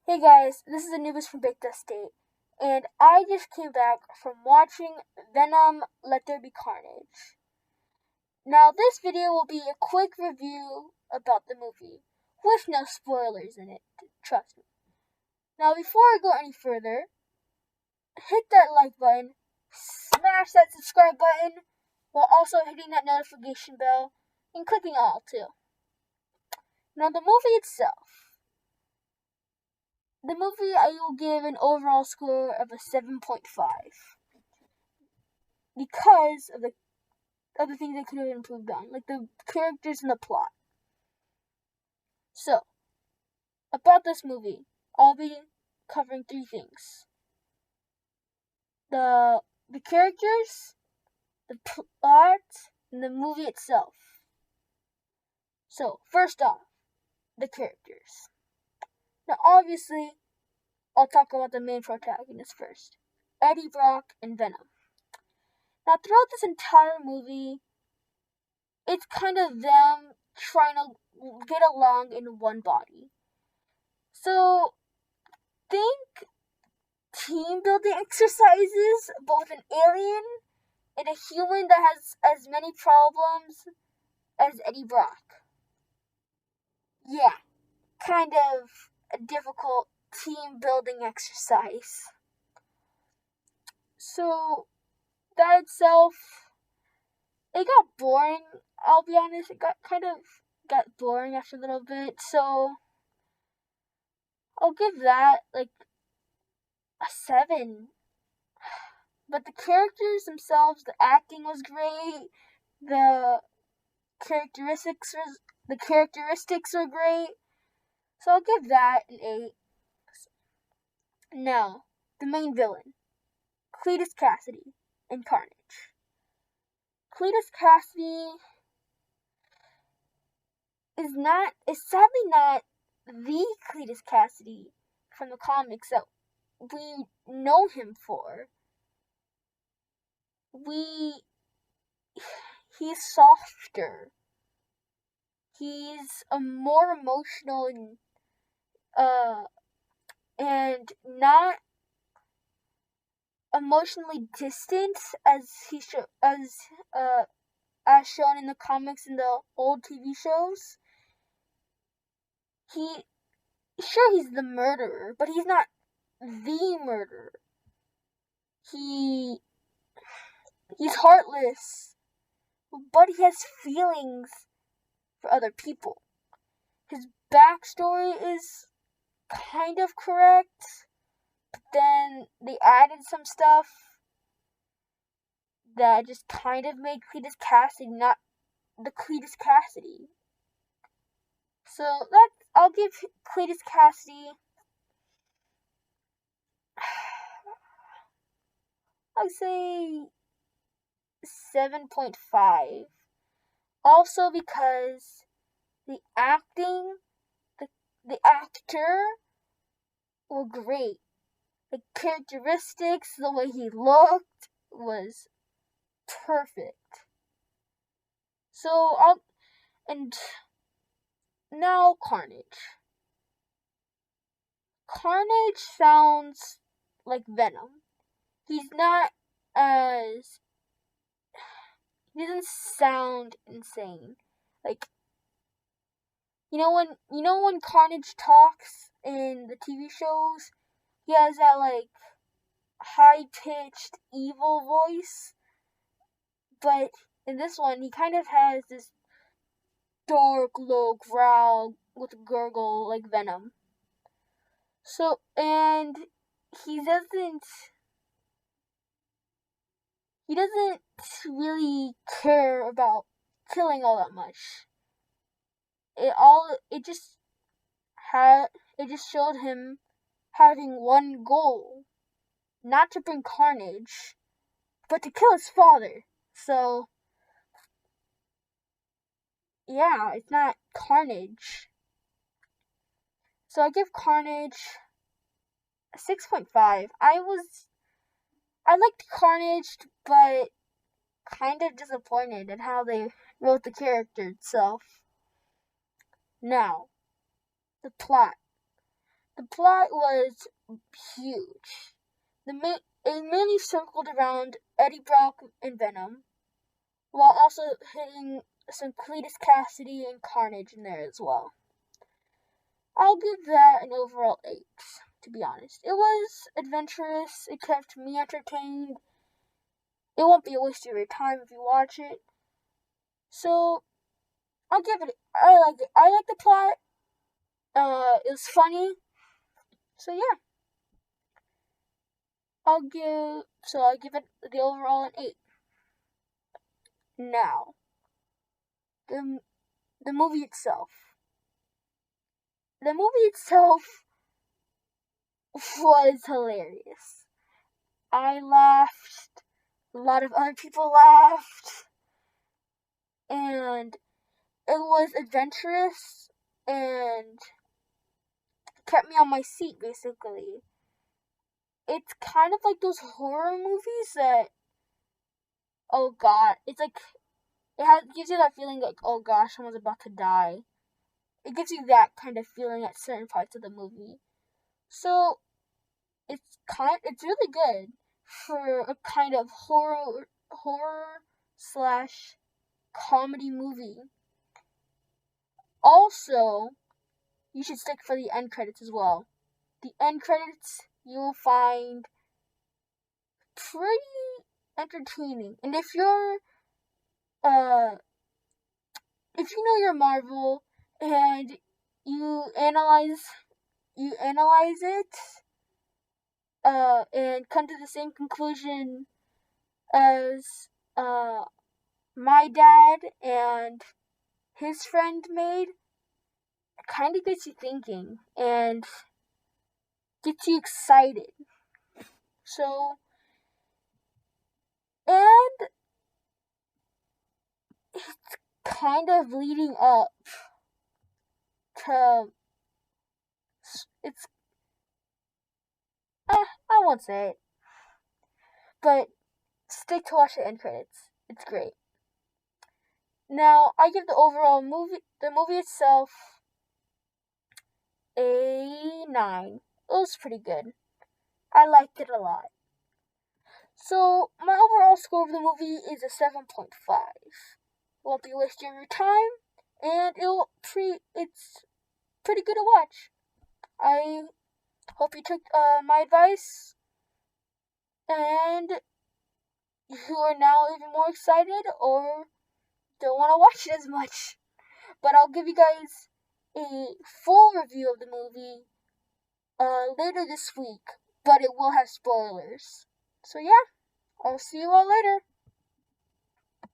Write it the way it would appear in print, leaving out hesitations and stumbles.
Hey guys, this is Anubis from Big Dust State, and I just came back from watching Venom Let There Be Carnage. Now, this video will be a quick review about the movie, with no spoilers in it, trust me. Now, before I go any further, hit that like button, smash that subscribe button, while also hitting that notification bell, and clicking all too. Now, the movie itself. The movie I will give an overall score of a 7.5 because of the things they could have improved on, like the characters and the plot. So, about this movie, I'll be covering three things: the characters, the plot, and the movie itself. So, first off, the characters. Now, obviously, I'll talk about the main protagonists first: Eddie Brock and Venom. Now, throughout this entire movie, it's kind of them trying to get along in one body. So, think team building exercises, but with an alien and a human that has as many problems as Eddie Brock. Yeah, kind of a difficult team building exercise. So, that itself, it got boring. I'll be honest, it got boring after a little bit. So, I'll give that like a 7. But the characters themselves, the acting was great. The characteristics were great. So I'll give that an 8. Now, the main villain, Cletus Cassidy in Carnage. Cletus Cassidy is sadly not the Cletus Cassidy from the comics that we know him for. He's softer. He's a more emotional and not emotionally distant as as shown in the comics and the old TV shows. He's the murderer, but he's not the murderer. He's heartless, but he has feelings for other people. His backstory is kind of correct, but then they added some stuff that just kind of made Cletus Cassidy not the Cletus Cassidy. So I'll give Cletus Cassidy I'd say 7.5. Also because the acting, the actor were great. The characteristics, the way he looked was perfect. So and now Carnage. Carnage sounds like Venom. He's not as he doesn't sound insane. Like when Carnage talks in the TV shows, he has that like high pitched evil voice. But in this one he kind of has this dark low growl with a gurgle like Venom. So and he doesn't really care about killing all that much. It just showed him having one goal, not to bring carnage, but to kill his father. So yeah, it's not Carnage. So I give Carnage a 6.5. I liked Carnage, but kind of disappointed in how they wrote the character itself. Now, the plot. The plot was huge. It mainly circled around Eddie Brock and Venom, while also hitting some Cletus Cassidy and Carnage in there as well. I'll give that an overall 8, to be honest. It was adventurous, it kept me entertained. It won't be a waste of your time if you watch it. So, I'll give it, I like it. I like the plot. It was funny. So yeah. I'll give it the overall an 8. Now, the the movie itself. The movie itself was hilarious. I laughed. A lot of other people laughed. And it was adventurous and kept me on my seat, basically. It's kind of like those horror movies that, oh god, it's like, gives you that feeling like, oh gosh, someone's about to die. It gives you that kind of feeling at certain parts of the movie. So, it's really good for a kind of horror slash comedy movie. Also, you should stick for the end credits as well. The end credits you will find pretty entertaining. And if you know your Marvel and you analyze it and come to the same conclusion as my dad and his friend made, it kind of gets you thinking and gets you excited. So, and it's kind of leading up to, it's, I won't say it, but stick to watch the end credits. It's great. Now, I give the movie itself, a 9. It was pretty good. I liked it a lot. So, my overall score of the movie is a 7.5. Won't be wasting your time, and it's pretty good to watch. I hope you took my advice, and you are now even more excited or don't want to watch it as much. But I'll give you guys a full review of the movie later this week, but it will have spoilers. So yeah, I'll see you all later.